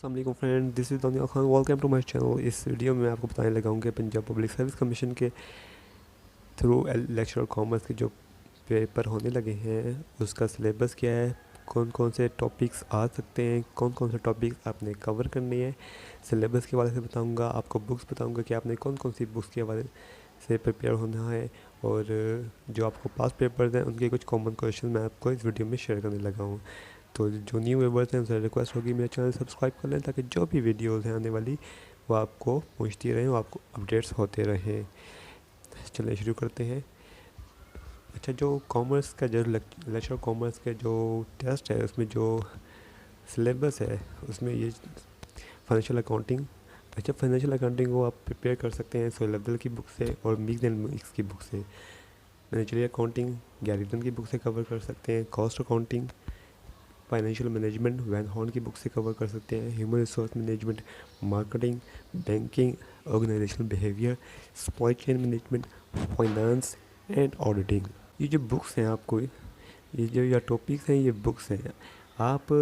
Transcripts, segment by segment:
अस्सलाम friend, this is Dania Khan. Welcome to my channel. इस video में आपको बताने लगा हूँ कि पंजाब पब्लिक सर्विस कमीशन के थ्रू लेक्चरल कॉमर्स के जो पेपर होने लगे हैं उसका सिलेबस क्या है, कौन कौन से टॉपिक्स आ सकते हैं, कौन कौन से टॉपिक्स आपने कवर करने हैं। सिलेबस के हवाले से बताऊँगा, आपको बुक्स बताऊँगा कि आपने कौन कौन सी बुक्स के हवाले से प्रिपेयर होना है, और जो आपको पास पेपर्स हैं उनके कुछ कॉमन क्वेश्चन मैं आपको इस वीडियो में शेयर करने लगा हूँ। तो जो न्यू व्यूवर्स हैं उनसे रिक्वेस्ट होगी मेरे चैनल सब्सक्राइब कर लें ताकि जो भी वीडियोस हैं आने वाली वो आपको पहुंचती रहें, वो आपको अपडेट्स होते रहें। चलिए शुरू करते हैं। अच्छा, जो कॉमर्स का जो लेक्चर कॉमर्स के जो टेस्ट है उसमें जो सिलेबस है उसमें ये फाइनेंशियल अकाउंटिंग। अच्छा, फाइनेंशियल अकाउंटिंग को आप प्रिपेयर कर सकते हैं सोहेल अब्दुल की बुक से और मिक्स एंड मिक्स की बुक से। मैनेजरियल अकाउंटिंग गैरिटन की बुक से कवर कर सकते हैं। Cost accounting financial management Van Horne की बुक से कवर कर सकते हैं। Human resource management, marketing, banking, organisational behaviour, supply chain management, finance and auditing. ये जो बुक्स हैं आपको, ये जो या टॉपिक्स हैं, ये बुक्स हैं। आप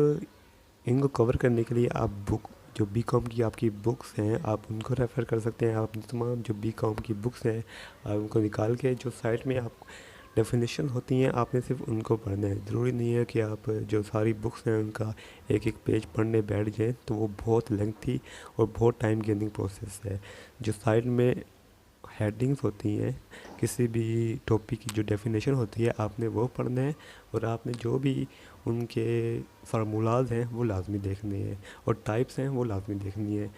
इनको कवर करने के लिए आप बुक जो बी कॉम की आपकी बुक्स हैं आप उनको रेफ़र कर सकते हैं। आप तमाम जो बी कॉम की बुक्स हैं आप उनको निकाल के जो साइट में आप डेफिनेशन होती हैं आपने सिर्फ उनको पढ़ना है। ज़रूरी नहीं है कि आप जो सारी बुक्स हैं उनका एक एक पेज पढ़ने बैठ जाएं, तो वो बहुत लेंथी और बहुत टाइम गेनिंग प्रोसेस है। जो साइड में हेडिंग्स होती हैं किसी भी टॉपिक की जो डेफिनेशन होती है आपने वो पढ़ना है, और आपने जो भी उनके फार्मूलाज हैं वो लाजमी देखने हैं, और टाइप्स हैं वो लाजमी देखनी है।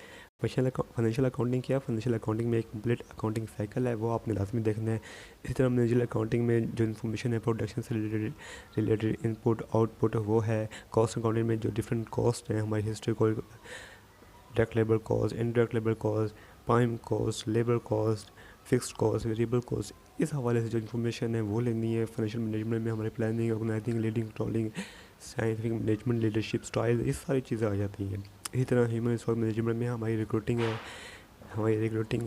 फाइनेंशियल अकाउंटिंग क्या है? फाइनेंशियल अकाउंटिंग में एक कंप्लीट अकाउंटिंग साइकिल है, वो आपने लाजमी देखना है। इसी तरह मैनेजरियल अकाउंटिंग में जो इन्फॉर्मेशन है प्रोडक्शन से रिलेटेड इनपुट आउटपुट वो है। कॉस्ट अकाउंटिंग में जो डिफरेंट कॉस्ट हैं हमारी हिस्ट्री को, direct labour cost, indirect labour cost, prime cost, labour cost, fixed cost, variable cost, इस हवाले से जो इन्फॉर्मेशन है वो लेनी है। फाइनेंशियल मैनेजमेंट में हमारे planning, organising, leading, controlling, scientific management, leadership style, ये सारी चीज़ें आ जाती हैं। इसी तरह ह्यूमन रिसोर्स मैनेजमेंट में हमारी रिक्रूटिंग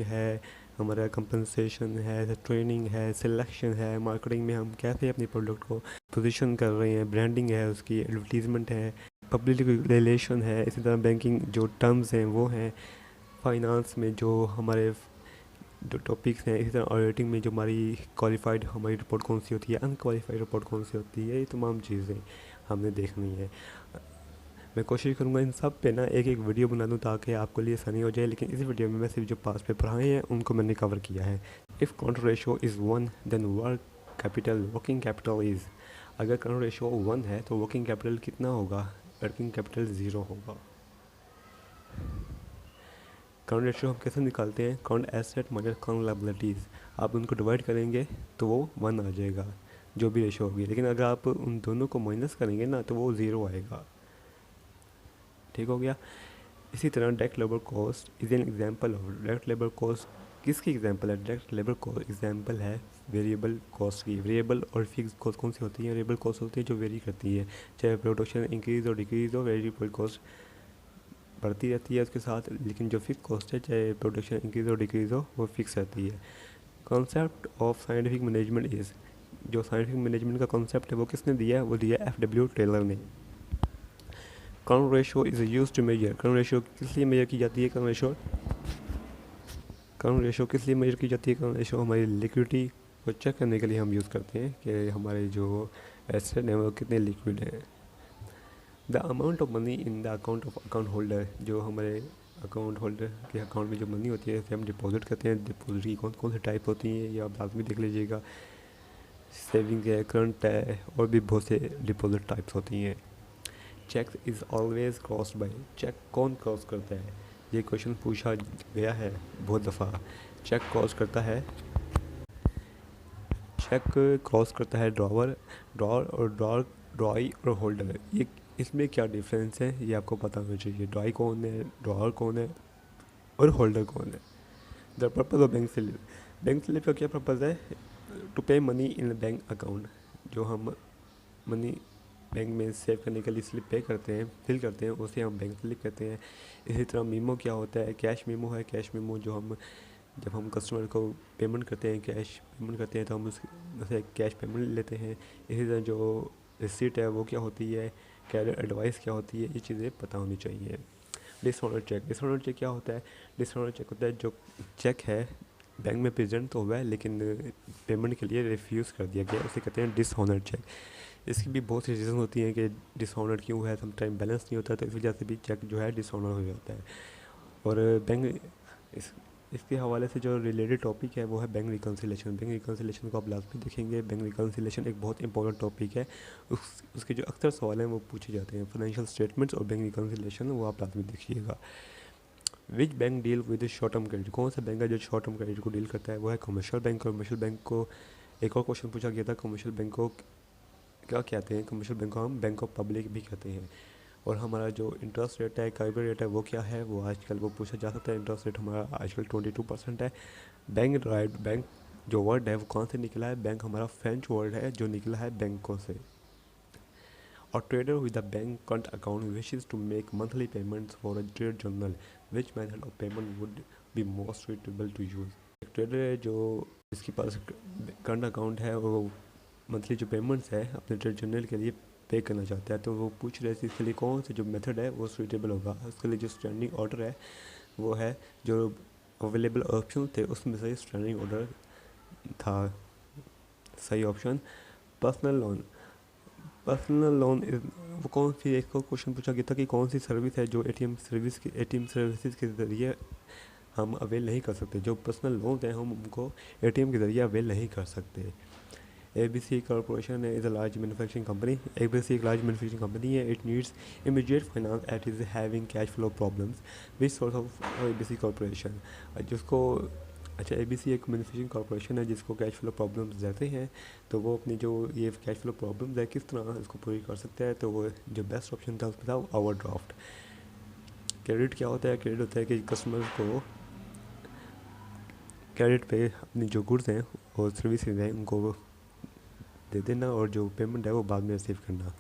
है, हमारा कंपनसेशन है, ट्रेनिंग है, सिलेक्शन है। मार्केटिंग में हम कैसे अपने प्रोडक्ट को पोजीशन कर रहे हैं, ब्रांडिंग है, उसकी एडवर्टीजमेंट है, पब्लिक रिलेशन है। इसी तरह बैंकिंग जो टर्म्स हैं वो हैं। फाइनेंस में जो हमारे जो टॉपिक्स हैं, इसी तरह ऑडिटिंग में जो हमारी क्वालिफाइड हमारी रिपोर्ट कौन सी होती है, अनक्वालिफाइड रिपोर्ट कौन सी होती है, ये तमाम चीज़ें हमने देखनी है। मैं कोशिश करूँगा इन सब पे ना एक एक वीडियो बना दूँ ताकि आपके लिए आसानी हो जाए, लेकिन इस वीडियो में मैं सिर्फ जो पास पेपर आए हैं उनको मैंने कवर किया है। If current ratio is 1 then working capital is. अगर काउंट रेशो 1 है तो वर्किंग कैपिटल कितना होगा? वर्किंग कैपिटल 0 होगा। काउंट रेशो हम कैसे निकालते हैं? Count asset minus count liabilities. आप उनको डिवाइड करेंगे तो वो 1 आ जाएगा जो भी रेशो होगी, लेकिन अगर आप उन दोनों को माइनस करेंगे ना तो वो 0 आएगा। ठीक हो गया। इसी तरह direct labour cost is an example of. Direct labour cost किसकी एग्जांपल है? डायरेक्ट लेबर कॉस्ट एग्जांपल है वेरिएबल कॉस्ट की। वेरिएबल और फिक्स कॉस्ट कौन सी होती है? वेरिएबल कॉस्ट होती है जो वेरी करती है, चाहे प्रोडक्शन इंक्रीज़ और डिक्रीज़ हो, वेरिएबल कॉस्ट बढ़ती रहती है उसके साथ, लेकिन जो फिक्स कॉस्ट है चाहे प्रोडक्शन इंक्रीज़ और डिक्रीज़ हो वो फिक्स रहती है। Concept of scientific management is. जो साइंटिफिक मैनेजमेंट का कॉन्सेप्ट है वो किसने दिया है? वो दिया एफ.डब्ल्यू. टेलर ने। Current ratio is use to measure. Current ratio किस लिए मेजर की जाती है? काउंट रेशो किस लिए मेजर की जाती है? काउंट रेशो हमारी लिक्विडिटी को चेक करने के लिए हम यूज़ करते हैं कि हमारे जो एसेट हैं वो कितने लिक्विड हैं। The amount of money in the account of account holder. जो हमारे अकाउंट होल्डर के अकाउंट में जो मनी होती है उसे हम डिपॉजिट करते हैं। डिपॉजिट की कौन कौन से टाइप होती हैं ये आप लाजमी देख लीजिएगा। सेविंग है, करंट है, और भी बहुत से डिपॉजिट टाइप्स होती हैं। Cheque is always crossed by. Cheque कौन क्रॉस करता है? ये क्वेश्चन पूछा गया है बहुत दफ़ा। चेक क्रॉस करता है, चेक क्रॉस करता है ड्रॉर और ड्रॉई और होल्डर। ये इसमें क्या डिफरेंस है ये आपको पता होना चाहिए। ड्रॉई कौन है, ड्रॉर कौन है, और होल्डर कौन है। The purpose of bank slip. Bank slip का क्या पर्पज़ है? टू पे मनी इन बैंक अकाउंट। जो हम मनी बैंक में सेव करने के लिए स्लिप पे करते हैं, फिल करते हैं, उसे हम बैंक स्लिप कहते हैं। इसी तरह मीमो क्या होता है? कैश मीमो है। कैश मीमो जो हम जब हम कस्टमर को पेमेंट करते हैं, कैश पेमेंट करते हैं तो हम उससे कैश पेमेंट लेते हैं। इसी तरह जो रिसीट है वो क्या होती है, कैरियर एडवाइस क्या होती है, ये चीज़ें पता होनी चाहिए। डिसऑनर चेक क्या होता है? डिसऑनर चेक होता है जो चेक है बैंक में प्रेजेंट तो हुआ है लेकिन पेमेंट के लिए रिफ्यूज़ कर दिया गया, उसे कहते हैं डिसऑनर चेक। इसकी भी बहुत सी रीज़न होती हैं कि डिसऑनर क्यों है, समटाइम बैलेंस नहीं होता, तो इस वजह से भी चेक जो है डिसऑनर हो जाता है। और बैंक इस इसके हवाले से जो रिलेटेड टॉपिक है वो है बैंक रिकन्सिलेशन। बैंक रिकन्सिलेशन को आप लाजमी देखेंगे। बैंक रिकन्सिलेशन एक बहुत इंपॉर्टेंट टॉपिक है। उसके जो अक्सर सवाल हैं वो पूछे जाते हैं। फाइनेंशियल स्टेटमेंट्स और बैंक रिकन्सिलेशन वो आप लाजमी देखिएगा। Which bank deal with short term credit? कौन सा बैंक है जो शॉर्ट टर्म क्रेडिट को डील करता है? वो है कमर्शियल बैंक। कमर्शियल बैंक को एक और क्वेश्चन पूछा गया था, कमर्शियल बैंक को क्या कहते हैं? कमर्शियल बैंक को हम बैंक ऑफ पब्लिक भी कहते हैं। और हमारा जो इंटरेस्ट रेट है, कार्बन रेट है, वो क्या है? वो आजकल वो पूछा जा सकता है। इंटरेस्ट रेट हमारा आजकल 22% है। बैंक जो वर्ड है वो कौन से निकला है? बैंक हमारा फ्रेंच वर्ड है जो निकला है बैंकों से। और trader with the bank current account wishes to make monthly payments for a trade journal, which method of payment would be most suitable to use? एक ट्रेडर है जो जिसके पास करंट अकाउंट है और वो मंथली जो पेमेंट्स है अपने ट्रेड जर्नल के लिए पे करना चाहता है, तो वो पूछ रहे थे इसके लिए कौन सा जो मेथड है वो सूटेबल होगा। उसके लिए जो स्टैंडिंग ऑर्डर है वो है, जो अवेलेबल ऑप्शन थे उसमें से स्टैंडिंग ऑर्डर था सही option. Personal loan. Personal loan वो कौन सी, एक क्वेश्चन पूछा गया था कि कौन सी सर्विस है जो एटीएम सर्विसेज के ज़रिए हम अवेल नहीं कर सकते। जो पर्सनल लोन हैं हम उनको एटीएम के ज़रिए अवेल नहीं कर सकते। ABC Corporation is a large manufacturing company. ABC एक large manufacturing company है. It needs immediate finance and is having cash flow problems. Which source of ABC Corporation? जिसको अच्छा ABC एक मैन्युफैक्चरिंग कॉरपोरेशन है जिसको कैश फ्लो प्रॉब्लम्स रहते हैं, तो वो अपनी जो ये कैश फ्लो प्रॉब्लम्स है किस तरह इसको पूरी कर सकता है? तो वो जो बेस्ट ऑप्शन था उसमें था ओवरड्राफ्ट। क्रेडिट क्या होता है? क्रेडिट होता है कि कस्टमर को क्रेडिट पे अपनी जो गुड्स हैं और सर्विसेज हैं उनको दे देना और जो पेमेंट है वो बाद में रिसीव करना।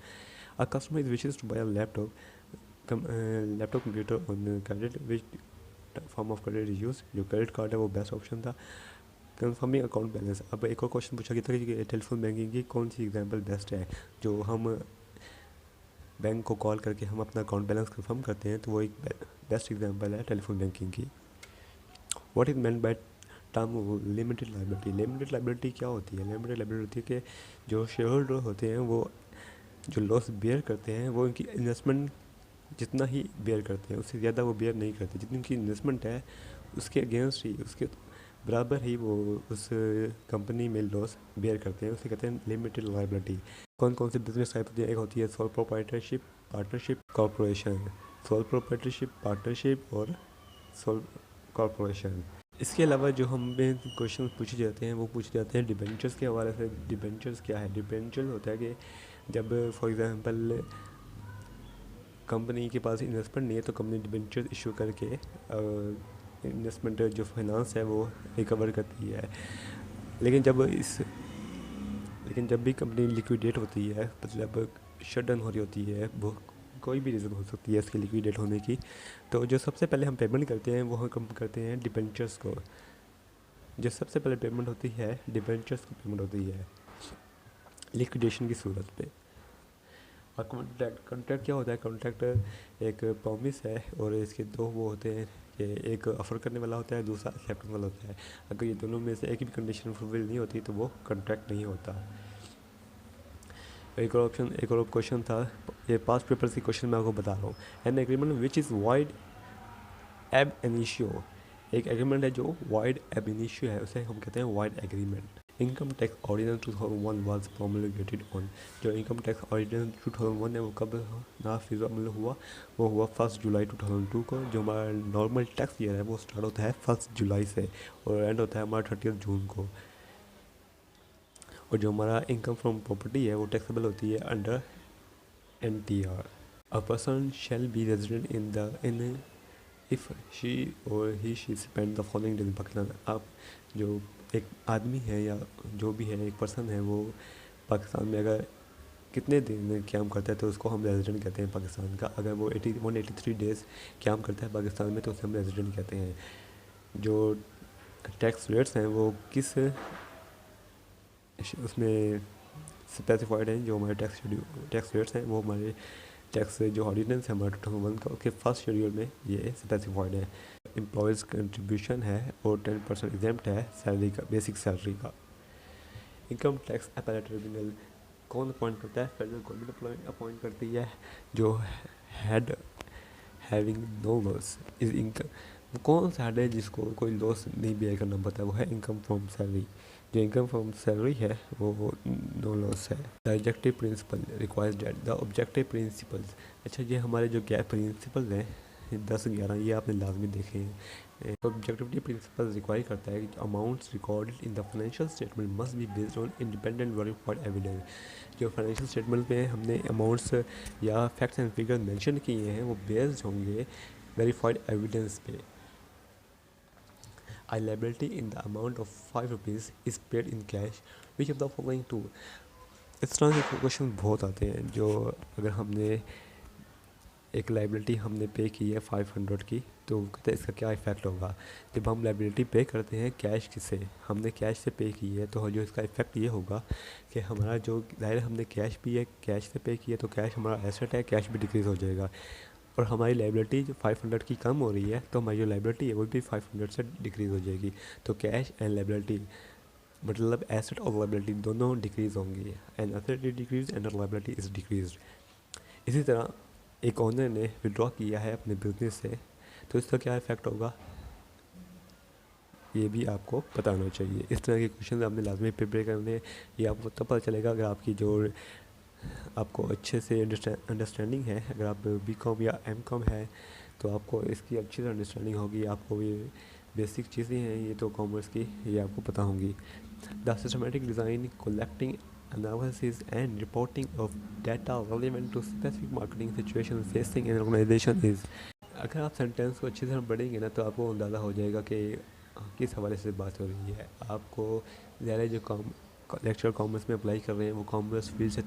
A customer is wishes to buy a laptop computer on credit, which form of credit is use? जो क्रेडिट कार्ड है वो बेस्ट ऑप्शन था। Confirming account balance. अब एक और क्वेश्चन पूछा गया था कि टेलीफोन बैंकिंग की कौन सी एग्जाम्पल बेस्ट है? जो हम बैंक को कॉल करके हम अपना अकाउंट बैलेंस कंफर्म करते हैं, तो वो एक बेस्ट एग्जाम्पल है टेलीफोन बैंकिंग की। What is meant by term limited liability? Limited liability क्या होती है? लिमिटेड लाइबिलिटी होती है कि जो शेयर होल्डर होते हैं वो जो लॉस बेयर करते हैं वो उनकी इन्वेस्टमेंट जितना ही बेयर करते हैं, उससे ज़्यादा वो बेयर नहीं करते। जितनी उनकी इन्वेस्टमेंट है उसके अगेंस्ट ही, उसके बराबर ही वो उस कंपनी में लॉस बेयर करते हैं, उसे कहते हैं लिमिटेड लाइबिलिटी। कौन कौन सी बिजनेस टाइप होती है? एक होती है sole proprietorship, partnership, corporation. Sole proprietorship, partnership और सोल कॉर्पोरेशन। इसके अलावा जो हमें क्वेश्चन पूछे जाते हैं वो पूछे जाते हैं डिबेंचर्स के हवाले से। डिबेंचर्स क्या है? डिबेंचर्स होता है कि जब फॉर एग्जांपल कंपनी के पास इन्वेस्टमेंट नहीं है तो कंपनी डिबेंचर्स इशू करके इन्वेस्टमेंट जो फाइनेंस है वो रिकवर करती है। लेकिन जब भी कंपनी लिक्विडेट होती है, मतलब शट डाउन हो रही होती है, वो कोई भी रीज़न हो सकती है इसकी लिक्विडेट होने की, तो जो सबसे पहले हम पेमेंट करते हैं वो हम करते हैं डिबेंचर्स को। जो सबसे पहले पेमेंट होती है डिबेंचर्स को पेमेंट होती है लिक्विडेशन की सूरत पे। और कॉन्ट्रैक्ट क्या होता है? कॉन्ट्रैक्ट एक प्रॉमिस है और इसके दो वो होते हैं कि एक ऑफ़र करने वाला होता है, दूसरा एक्सेप्ट वाला होता है। अगर ये दोनों में से एक भी कंडीशन फुलफिल नहीं होती तो वो कॉन्ट्रैक्ट नहीं होता। एक और क्वेश्चन था, ये पास्ट पेपर्स की क्वेश्चन मैं आपको बता रहा हूँ। An agreement which is wide एब इनिशियो। एक एग्रीमेंट है जो वाइड एब इनिशियो है, उसे हम कहते हैं wide agreement. Income tax ordinance 2001 was promulgated on. जो इनकम टैक्स ऑर्डिनेंस 2001 है वो कब नाफिज अमल हुआ? वो हुआ 1 जुलाई 2002 को। जो हमारा नॉर्मल टैक्स ईयर है वो स्टार्ट होता है 1 जुलाई से और एंड होता है हमारा 30 जून को। और जो हमारा इनकम फ्रॉम प्रॉपर्टी है वो टैक्सेबल होती है under NTR। A person shall be resident in if she or he she spend the following days in Pakistan. आप जो एक आदमी है या जो भी है एक पर्सन है वो पाकिस्तान में अगर कितने दिन क़याम करता है तो उसको हम रेजिडेंट कहते हैं पाकिस्तान का। अगर वो 183 डेज़ क़याम करता है पाकिस्तान में तो उसे हम रेजिडेंट कहते हैं। जो टैक्स रेट्स हैं वो किस उसमें स्पेसिफाइड हैं? जो हमारे टैक्स रेट्स हैं वो हमारे टैक्स जो ऑर्डिनेंस है हमारा 2001 का, उसके फर्स्ट शेड्यूल में ये स्पेसिफाइड है। एम्प्लॉयज़ कंट्रीब्यूशन है और 10% एग्जेम्प्ट है सैलरी का, बेसिक सैलरी का। इनकम टैक्स अपॉइंट ट्रिब्यूनल कौन अपॉइंट करता है? फेडरल गवर्नमेंट अपॉइंट करती है। जो head having no loss is income, कौन सा हेड है जिसको कोई लॉस नहीं बेयर करना पड़ता है? वो है इनकम फ्रॉम सैलरी। जो इनकम फ्रॉम सैलरी है वो नो लॉस है। The objective principle requires that the objective principles, अच्छा ये हमारे जो गैप प्रिंसिपल हैं 10-11 ये आपने लाजमी देखे हैं। ऑब्जेक्टिविटी प्रिंसिपल रिक्वायर करता है कि amounts recorded in the financial statement must be based on independent verified evidence. जो फाइनेंशियल स्टेटमेंट में हमने अमाउंट्स या फैक्ट्स एंड फिगर्स मेंशन किए हैं वो बेस्ड होंगे वेरीफाइड एविडेंस पे। A liability in the amount of 5 rupees is paid in cash, which of the following two? इस तरह के क्वेश्चन बहुत आते हैं। जो अगर हमने एक लाइबिलिटी हमने पे की है 500 की, तो कहते हैं इसका क्या इफ़ेक्ट होगा। जब हम लाइबिलिटी पे करते हैं कैश से, हमने कैश से पे की है, तो जो इसका इफ़ेक्ट ये होगा कि हमारा जो ज़ाहिर हमने कैश भी है, कैश से पे किया तो कैश हमारा एसेट है, कैश भी डिक्रीज़ हो जाएगा। और हमारी लाइबिलिटी जो 500 की कम हो रही है, तो हमारी जो लाइबिलिटी है वो भी 500 से डिक्रीज़ हो जाएगी। तो कैश एंड लाइबिलिटी मतलब एसेट और लाइबिलिटी दोनों डिक्रीज़ होंगी। And asset is decrease and liability is decrease. इसी तरह एक ओनर ने विड्रॉ किया है अपने बिजनेस से, तो इसका क्या इफ़ेक्ट होगा ये भी आपको पता होना चाहिए। इस तरह के क्वेश्चन आपने लाजमी प्रिपेयर करने, ये आपको तब पता चलेगा अगर आपकी जो आपको अच्छे से अंडरस्टैंडिंग है। अगर आप बीकॉम या एमकॉम है तो आपको इसकी अच्छी से अंडरस्टैंडिंग होगी। आपको ये बेसिक चीज़ें हैं ये तो कॉमर्स की, ये आपको पता होंगी। The systematic design collecting analysis and reporting of data relevant to specific marketing situation facing an organization is। अगर आप सेंटेंस को अच्छी तरह पढ़ेंगे ना तो आपको अंदाज़ा हो जाएगा कि किस हवाले से बात हो रही है। आपको ज़्यादा जो लेक्चर कॉमर्स में अप्लाई कर रहे हैं वो कॉमर्स फील्ड से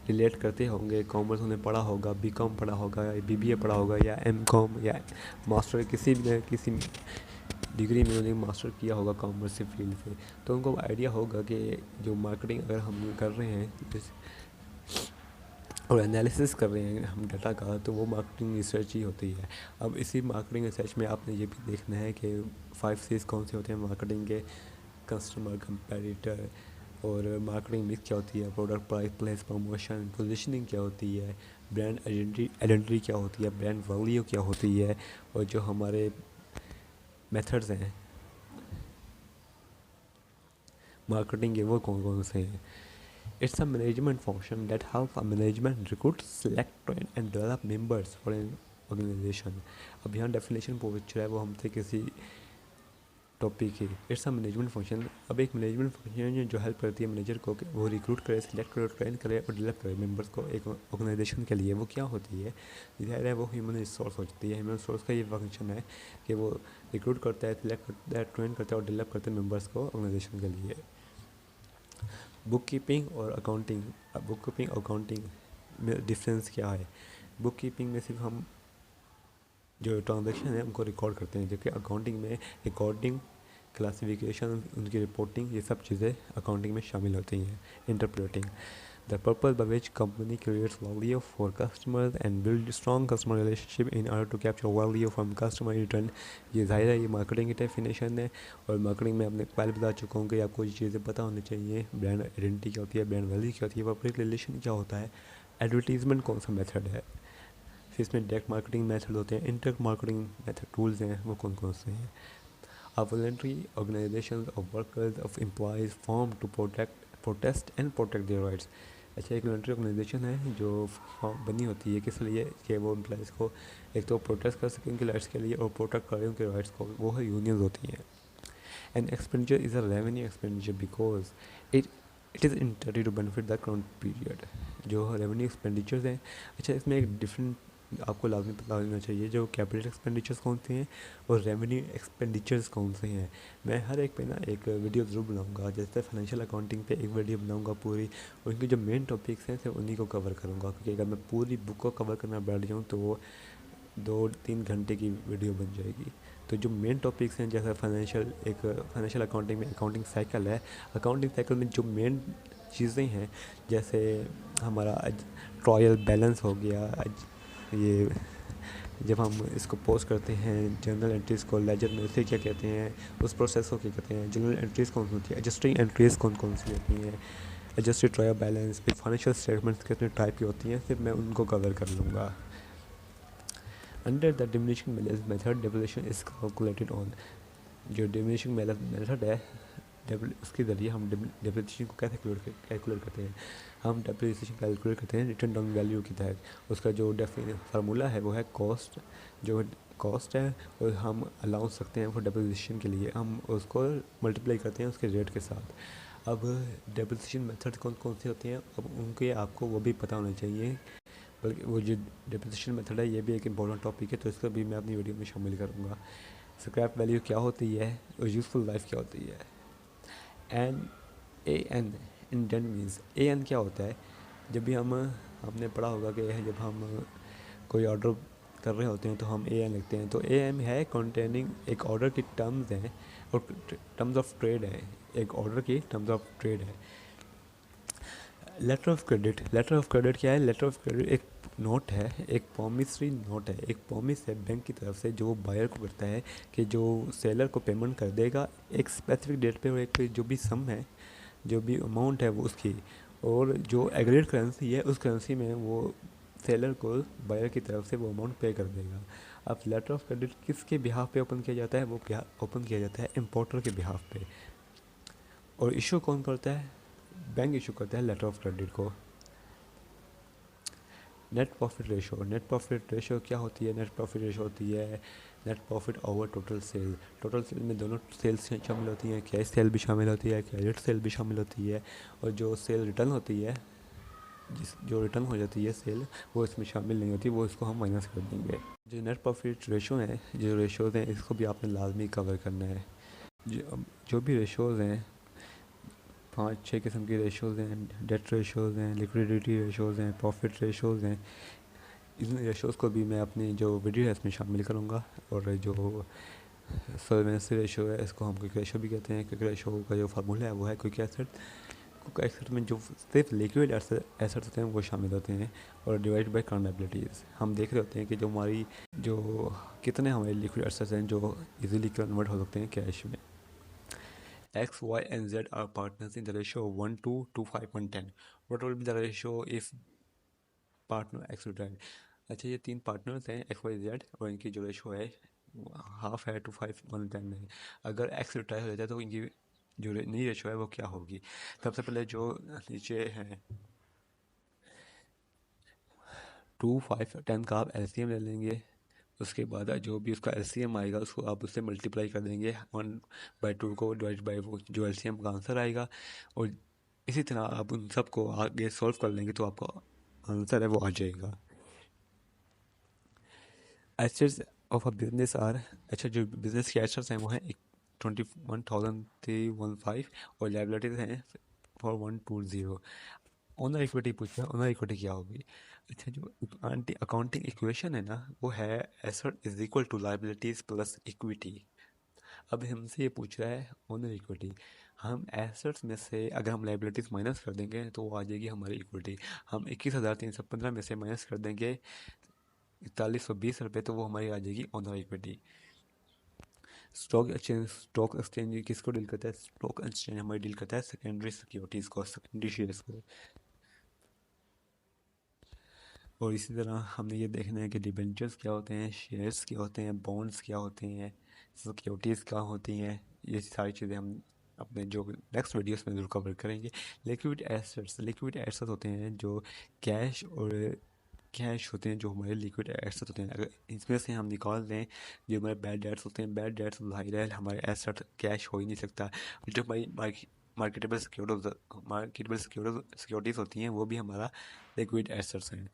रिलेट करते होंगे। कॉमर्स उन्हें पढ़ा होगा, बीकॉम पढ़ा होगा, या बीबीए पढ़ा होगा, या एमकॉम या मास्टर किसी डिग्री में उन्होंने मास्टर किया होगा कॉमर्स से फील्ड से, तो उनको आइडिया होगा कि जो मार्केटिंग अगर हम कर रहे हैं और एनालिसिस कर रहे हैं हम डाटा का, तो वो मार्केटिंग रिसर्च ही होती है। अब इसी मार्केटिंग रिसर्च में आपने ये भी देखना है कि 5 C's कौन से होते हैं मार्केटिंग के, कस्टमर, कंपेटिटर और मार्केटिंग मिक्स क्या होती है, product price place promotion, positioning क्या होती है, ब्रांड आइडेंटिटी क्या होती है, ब्रांड वैल्यू क्या होती है, और जो हमारे मेथड्स हैं मार्केटिंग के वो कौन कौन से हैं। It's a management function that help a management recruit, select, train and develop members for an organisation. अब यहाँ डेफिनेशन पूछ रहा है वो हमसे किसी टॉपिक है। It's a management function. अब एक मैनेजमेंट फंक्शन जो हेल्प करती है मैनेजर को कि वो रिक्रूट करे, सिलेक्ट करे, ट्रेन करे और डेवलप करे मेंबर्स को एक ऑर्गेनाइजेशन के लिए। वो क्या होती है? ज़ाहिर है वो ह्यूमन रिसोर्स होती है। ह्यूमन रिसोर्स का ये फंक्शन है कि वो रिक्रूट करता है, सिलेक्ट करता है, ट्रेन करता है और डेवलप करता है मेंबर्स को ऑर्गेनाइजेशन के लिए। बुक कीपिंग और अकाउंटिंग। बुक कीपिंग और अकाउंटिंग में डिफरेंस क्या है? बुक कीपिंग में सिर्फ हम जो ट्रांजैक्शन है उनको रिकॉर्ड करते हैं, जबकि अकाउंटिंग में रिकॉर्डिंग, क्लासिफिकेशन, उनकी रिपोर्टिंग, ये सब चीज़ें अकाउंटिंग में शामिल होती हैं। Interpreting the purpose by which company creates value for customers and build strong customer relationship in order to capture value from customer return. ये जाहिर है ये मार्केटिंग की डेफिनेशन है। और मार्केटिंग में आपने पहले बता चुका हूँ कि आपको ये चीज़ें पता होनी चाहिए। ब्रांड आइडेंटिटी क्या होती है, ब्रांड वैल्यू क्या होती है, पब्लिक रिलेशन क्या होता है, एडवर्टीजमेंट कौन सा मेथड है, फिर इसमें डायरेक्ट मार्केटिंग मेथड होते हैं, इंटरनेट मार्केटिंग मेथड टूल्स हैं वो कौन कौन से हैं। A voluntary organization of workers of employees formed to protest and protect their rights। अच्छा एक वॉलंटरी ऑर्गेनाइजेशन है जो बनी होती है किस लिए कि वो एम्प्लॉयज़ को एक तो प्रोटेस्ट कर सकें उनके राइट्स के लिए और प्रोटेक्ट करें उनके राइट्स को, वो है यूनियंस होती हैं। And expenditure is a revenue expenditure because it is intended to benefit the current period. जो रेवेन्यू एक्सपेंडिचर्स हैं, अच्छा इसमें एक डिफरेंट आपको लाजमी पता होना चाहिए जो कैपिटल एक्सपेंडिचर्स कौन से हैं और रेवेन्यू एक्सपेंडिचर्स कौन से हैं। मैं हर एक पे ना एक वीडियो ज़रूर बनाऊंगा, जैसे फाइनेंशियल अकाउंटिंग पे एक वीडियो बनाऊंगा पूरी, और उनके जो मेन टॉपिक्स हैं सिर्फ उन्हीं को कवर करूंगा, क्योंकि अगर मैं पूरी बुक को कवर करना बैठ जाऊँ तो वो 2-3 घंटे की वीडियो बन जाएगी। तो जो मेन टॉपिक्स हैं जैसे फाइनेंशियल अकाउंटिंग में अकाउंटिंग साइकिल है, अकाउंटिंग साइकिल में जो मेन चीज़ें हैं, जैसे हमारा ट्रायल बैलेंस हो गया। ये जब हम इसको पोस्ट करते हैं जर्नल एंट्रीज़ को लेजर में, उसे क्या कहते हैं, उस प्रोसेस को क्या कहते हैं, जर्नल एंट्रीज़ कौन सी होती है, एडजस्टिंग एंट्रीज़ कौन कौन सी होती हैं, एडजस्टेड ट्रायल बैलेंस, फिर फाइनेंशियल स्टेटमेंट्स कितने टाइप की होती हैं, फिर मैं उनको कवर कर लूँगा। Under the diminishing balance method devolution is calculated on, जो डिमिनिशिंग बैलेंस मेथड है उसके ज़रिए हम डेप्रिसिएशन को कैसे कैलकुलेट करते हैं, हम डेप्रिसिएशन कैलकुलेट करते हैं रिटर्न डाउन वैल्यू के तहत। उसका जो फार्मूला है वो है कॉस्ट, जो कॉस्ट है, और हम अलाउंस सकते हैं फॉर डेप्रिसिएशन के लिए, हम उसको मल्टीप्लाई करते हैं उसके रेट के साथ। अब डेप्रिसिएशन मेथड कौन कौन से होते हैं, अब उनके आपको वो भी पता होना चाहिए, बल्कि वो जो डेप्रिसिएशन मेथड है ये भी एक इंपॉर्टेंट टॉपिक है, तो इसको भी मैं अपनी वीडियो में शामिल करूँगा। स्क्रैप वैल्यू क्या होती है और यूज़फुल लाइफ क्या होती है। An A N indent means, A N क्या होता है, जब भी हमने पढ़ा होगा कि जब हम कोई ऑर्डर कर रहे होते हैं तो हम ए एन लिखते हैं, तो ए एन है कंटेनिंग, एक ऑर्डर की टर्म्स हैं और टर्म्स ऑफ ट्रेड है, एक ऑर्डर की टर्म्स ऑफ ट्रेड है। Letter of credit, letter of credit क्या है, लेटर ऑफ क्रेडिट एक नोट है, एक प्रॉमिसरी नोट है, एक प्रॉमिस है बैंक की तरफ से जो बायर को करता है कि जो सेलर को पेमेंट कर देगा एक स्पेसिफिक डेट पे, और एक जो भी सम है, जो भी अमाउंट है वो उसकी, और जो एग्रीड करेंसी है उस करेंसी में वो सेलर को बायर की तरफ से वो अमाउंट पे कर देगा। अब लेटर ऑफ क्रेडिट किसके बिहाफ पे ओपन किया जाता है, वो ओपन किया जाता है इम्पोर्टर के बिहाफ पे, और इशू कौन करता है, बैंक इशू करता है लेटर ऑफ क्रेडिट को। Net profit ratio, net profit ratio क्या होती है, नेट प्रॉफिट रेशो होती है net profit over total sale. Total sale में दोनों सेल्स शामिल होती हैं, कैश सेल भी शामिल होती है, क्रेडिट सेल भी शामिल होती है, और जो सेल रिटर्न होती है, जो रिटर्न हो जाती है सेल, वो इसमें शामिल नहीं होती, वो इसको हम माइनस कर देंगे। जो नेट प्रॉफिट रेशो है, जो रेशोज़ हैं, इसको भी आपने लाजमी कवर करना है। जो भी रेशोज़ हैं, 5-6 किस्म की रेशोज़ हैं, डेट रेशोज़ हैं, लिक्विडिटी रेशोज़ हैं, प्रॉफिट रेशोज़ हैं। इन रेशोज़ को भी मैं अपनी जो वीडियो है इसमें शामिल करूँगा। और जो सॉल्वेंसी रेशो है, इसको हम क्विक रेशो भी कहते हैं। क्विक रेशो का जो फार्मूला है वो है क्विक एसेट, क्विक एसेट में जो सिर्फ लिक्विड एसेट्स होते हैं वो शामिल होते हैं, और डिवाइड बाय करंट लायबिलिटीज़। हम देख रहे होते हैं कि जो हमारी जो कितने हमारे लिक्विड एसेट्स हैं जो इजीली कन्वर्ट हो सकते हैं कैश में। X, Y, and Z are partners in the ratio of 1 to 5.10. What will be the ratio if partner x retired. अच्छा, ये 3 पार्टनर्स हैं एक्स वाई जेड, और इनकी जो रेशो है हाफ है टू 5:110 है। अगर एक्स रिटायर हो जाता है तो इनकी जो नई रेशो है वो क्या होगी। सबसे पहले जो नीचे हैं 2, 5, 10 का आप एलसीएम ले लेंगे, उसके बाद जो भी उसका एलसीएम आएगा उसको आप उससे मल्टीप्लाई कर देंगे 1/2 को डिवाइड बाई वो जो एलसीएम का आंसर आएगा, और इसी तरह आप उन सबको आगे सॉल्व कर लेंगे तो आपका आंसर है वो आ जाएगा। Assets of a business are, अच्छा जो बिजनेस के एसेट्स हैं वो हैं 21,315, और लाइबिलिटीज हैं 4120। ओनर इक्विटी पूछा है, ओनर इक्विटी क्या होगी। अच्छा, जो अकाउंटिंग इक्वेशन है ना वो है asset is equal to liabilities plus equity. अब हमसे ये पूछ रहा है ओनर इक्विटी, हम एसेट्स में से अगर हम लाइबिलिटीज़ माइनस कर देंगे तो वो आ जाएगी हमारी इक्विटी। हम 21,315 में से माइनस कर देंगे 4120 रुपये, तो वो हमारी आ जाएगी ऑनर इक्विटी। स्टॉक एक्सचेंज किसको डील करता है, स्टॉक एक्सचेंज हमारी डील करता है सेकेंडरी सिक्योरिटीज़ को, सेकेंडरी शेयर्स को। और इसी तरह हमने ये देखना है कि डिबेंचर्स क्या होते हैं, शेयर्स क्या होते हैं, बॉन्ड्स क्या होते हैं, सिक्योरिटीज़ क्या होती हैं। ये सारी चीज़ें हम अपने जो नेक्स्ट वीडियोस में ज़रूर कवर करेंगे। लिक्विड एसेट्स होते हैं जो कैश होते हैं, जो हमारे लिक्विड एसेट होते हैं। अगर इसमें से हम निकाल दें जो हमारे बैड डेट्स होते हैं, बैड डेट्स जाहिर है हमारे एसेट कैश हो ही नहीं सकता। जो हमारी मार्केटेबल सिक्योरिटीज़ होती हैं वो भी हमारा लिक्विड एसेट्स हैं।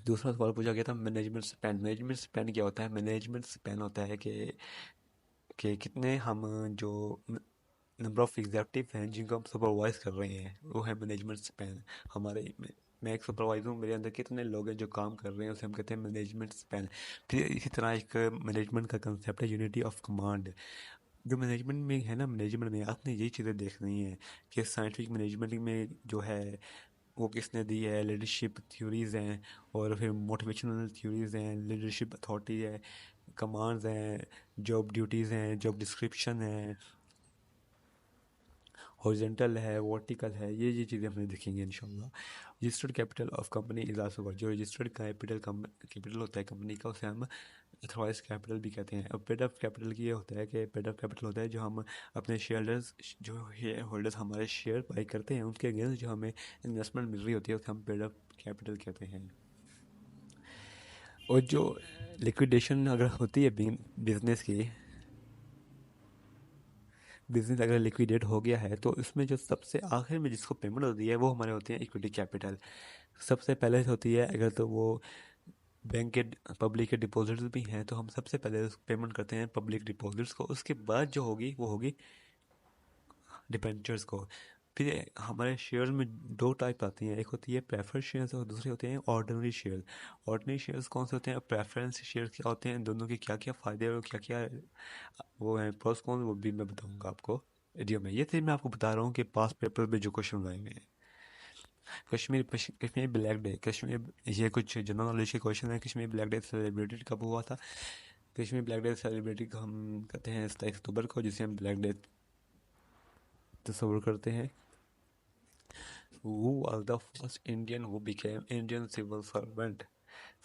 दूसरा सवाल पूछा गया था मैनेजमेंट स्पैन। मैनेजमेंट स्पैन क्या होता है, मैनेजमेंट स्पैन होता है कि कितने हम जो नंबर ऑफ़ एग्जेक्टिव हैं जिनको हम सुपरवाइज कर रहे हैं वो है मैनेजमेंट स्पैन। हमारे मैं एक सुपरवाइजर हूँ, मेरे अंदर कितने लोग हैं जो काम कर रहे हैं उसे हम कहते हैं मैनेजमेंट स्पैन। फिर इसी तरह एक मैनेजमेंट का कंसेप्ट है यूनिटी ऑफ कमांड। जो मैनेजमेंट में है ना, मैनेजमेंट में आपने यही चीज़ें देखनी है कि साइंटिफिक मैनेजमेंट में जो है वो किसने दी है, लीडरशिप थ्योरीज हैं, और फिर मोटिवेशनल थ्योरीज हैं, लीडरशिप अथॉरिटी है, कमांड्स हैं, जॉब ड्यूटीज़ हैं, जॉब डिस्क्रिप्शन है, हॉरिजॉन्टल है, वर्टिकल है, ये चीज़ें हमने देखेंगे इंशाल्लाह। Registered capital of company is also work. जो रजिस्टर्ड कैपिटल होता है कंपनी का, उसे हम अथॉराइज कैपिटल भी कहते हैं। और पेड अप कैपिटल की ये होता है कि पेड अप कैपिटल होता है जो हम अपने शेयरर्स, जो शेयर होल्डर्स हमारे शेयर बाई करते हैं, उनके अगेंस्ट जो हमें इन्वेस्टमेंट मिल रही होती है, उसे हम पेड अप कैपिटल कहते हैं। और जो लिक्विडेशन अगर होती है बिजनेस की, बिजनेस अगर लिक्विडेट हो गया है तो इसमें जो सबसे आखिर में जिसको पेमेंट होती है वो हमारे होते हैं इक्विटी कैपिटल। सबसे पहले होती है, अगर तो वो बैंक के पब्लिक के डिपॉजिट्स भी हैं तो हम सबसे पहले पेमेंट करते हैं पब्लिक डिपॉजिट्स को, उसके बाद जो होगी वो होगी डिबेंचर्स को। फिर हमारे शेयर्स में दो टाइप आती हैं, एक होती है प्रेफरेंस शेयर्स और दूसरे होते हैं ऑर्डिनरी शेयर। ऑर्डिनरी शेयर्स कौन से होते हैं, प्रेफरेंस शेयर्स क्या होते हैं, दोनों के क्या क्या फ़ायदे और क्या क्या वो हैं प्रोस कौन, वो भी मैं बताऊंगा आपको वीडियो में। ये थे मैं आपको बता रहा हूँ कि पास पेपर में जो क्वेश्चन आए हुए हैं। कश्मीर ब्लैक डे, कश्मीर, ये कुछ जनरल नॉलेज के क्वेश्चन है। कश्मीर ब्लैक डे सेलिब्रेटेड कब हुआ था? कश्मीर ब्लैक डे सेलिब्रेटेड हम कहते हैं 27 अक्टूबर को, जिसे हम ब्लैक डे तस्वर करते हैं। Who was the first Indian who became Indian civil servant?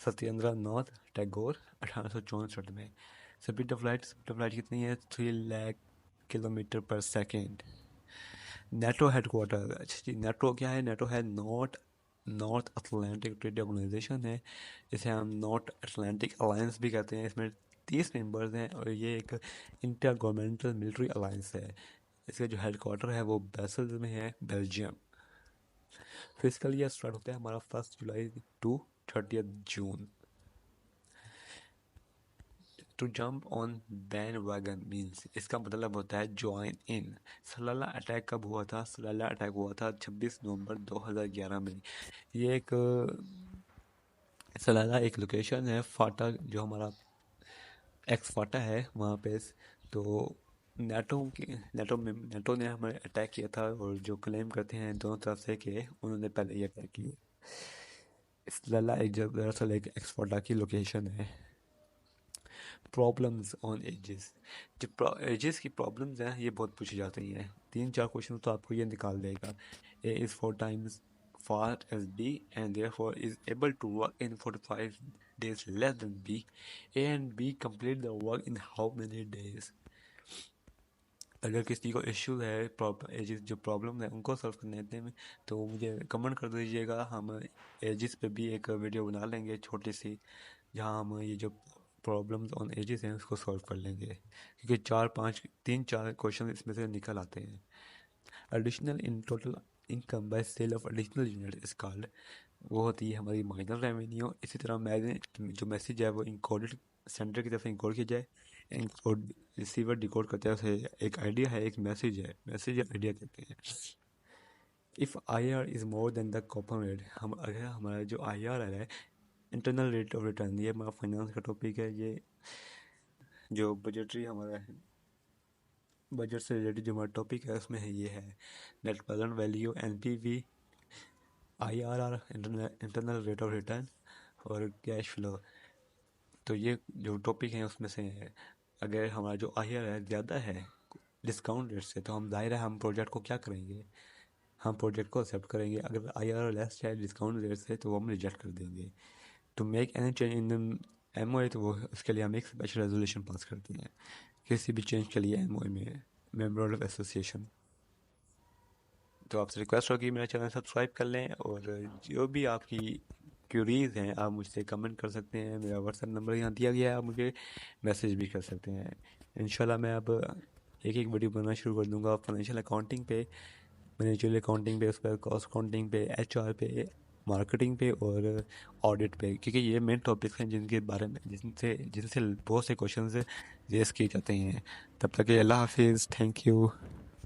Satyendra Nath Tagore, 1864 में। स्पीड ऑफ लाइट कितनी है? 3 लाख किलोमीटर पर सेकेंड। नेटो हेडक्वार्टर, अच्छा जी, नेटो क्या है? नेटो है नॉर्थ अटलांटिक ट्रेड ऑर्गेनाइजेशन है। इसे हम नॉर्थ अटलांटिक अलायंस भी कहते हैं। इसमें 30 मेंबर्स हैं और ये एक इंटर गवर्नमेंटल मिलिट्री अलायंस है। इसका जो हेडक्वार्टर है वो ब्रसेल्स में है, बेल्जियम। फिजिकल ईयर स्टार्ट होता है हमारा 1 July to 30 June. To jump on bandwagon means, इसका मतलब होता है ज्वाइन इन। सलाला अटैक कब हुआ था? सलाला अटैक हुआ था 26 नवंबर 2011 में। ये एक सलाला एक लोकेशन है, फाटा जो हमारा एक्स फाटा है वहाँ पे। तो नेटो ने हमें अटैक किया था, और जो क्लेम करते हैं दोनों तरफ से कि उन्होंने पहले ही अटैक किया। सलाला एक दरअसल एक एक्स फाटा की लोकेशन है। प्रॉब्लम्स ऑन एजेस, जो एजेस की प्रॉब्लम्स हैं ये बहुत पूछी जाती हैं। 3-4 क्वेश्चन तो आपको ये निकाल देगा। A is 4 times fast as B and therefore is able to work in 45 days less than B. A and B complete the work in how many days? अगर किसी को इश्यूज है, एजिस जो प्रॉब्लम है उनको सॉल्व करने में, तो मुझे कमेंट कर दीजिएगा। हम एजिस पे भी एक वीडियो बना लेंगे छोटी सी, जहाँ हम ये जो प्रॉब्लम्स ऑन एजेस हैं उसको सॉल्व कर लेंगे, क्योंकि 3-4 क्वेश्चन इसमें से निकल आते हैं। Additional in total income by sale of additional unit is called, वो होती है हमारी माइनर रेवेन्यू। इसी तरह जो मैसेज है वो इनकोडेड, सेंडर की तरफ से इनकोड किया जाए, इनकोड रिसीवर डिकोड करता है उसे। एक आइडिया है, एक मैसेज है, मैसेज आइडिया कहते हैं। If I R is more than the कॉपन rate, हम अगर हमारा जो आई आर है, इंटरनल रेट ऑफ रिटर्न, ये हमारा फाइनेंस का टॉपिक है। ये जो बजटरी हमारा है, बजट से रिलेटेड जो हमारा टॉपिक है उसमें है, ये है net present value, N P V, I R R, internal rate of return, और कैश फ्लो। तो ये जो टॉपिक हैं उसमें से है। अगर हमारा जो आई आर है ज़्यादा है डिस्काउंट रेट से, तो हम जाहिर है हम प्रोजेक्ट को क्या करेंगे, हम प्रोजेक्ट को एक्सेप्ट करेंगे। अगर आई आर लेस है डिस्काउंट रेट से, तो वो हम रिजेक्ट कर देंगे। To make any change in M O A, तो वो उसके लिए हम एक स्पेशल रेजोल्यूशन पास करते हैं किसी भी चेंज के लिए एम ओ ए में, मेम्बर ऑफ एसोसिएशन। तो आपसे रिक्वेस्ट होगी मेरा चैनल सब्सक्राइब कर लें, और जो भी आपकी क्यूरीज हैं आप मुझसे कमेंट कर सकते हैं। मेरा व्हाट्सएप नंबर यहाँ दिया गया है, आप मुझे मैसेज भी कर सकते हैं। इंशाल्लाह मैं अब एक वीडियो बनाना शुरू कर दूँगा फाइनेंशियल अकाउंटिंग पे, मैनेजरियल अकाउंटिंग पे, उस पर कॉस्ट अकाउंटिंग पे, एच आर पे, मार्केटिंग पे और ऑडिट पे, क्योंकि ये मेन टॉपिक्स हैं जिनके बारे में जिनसे जिनसे बहुत से क्वेश्चन रेस किए जाते हैं। तब तक के लिए अल्लाह हाफिज़, थैंक यू।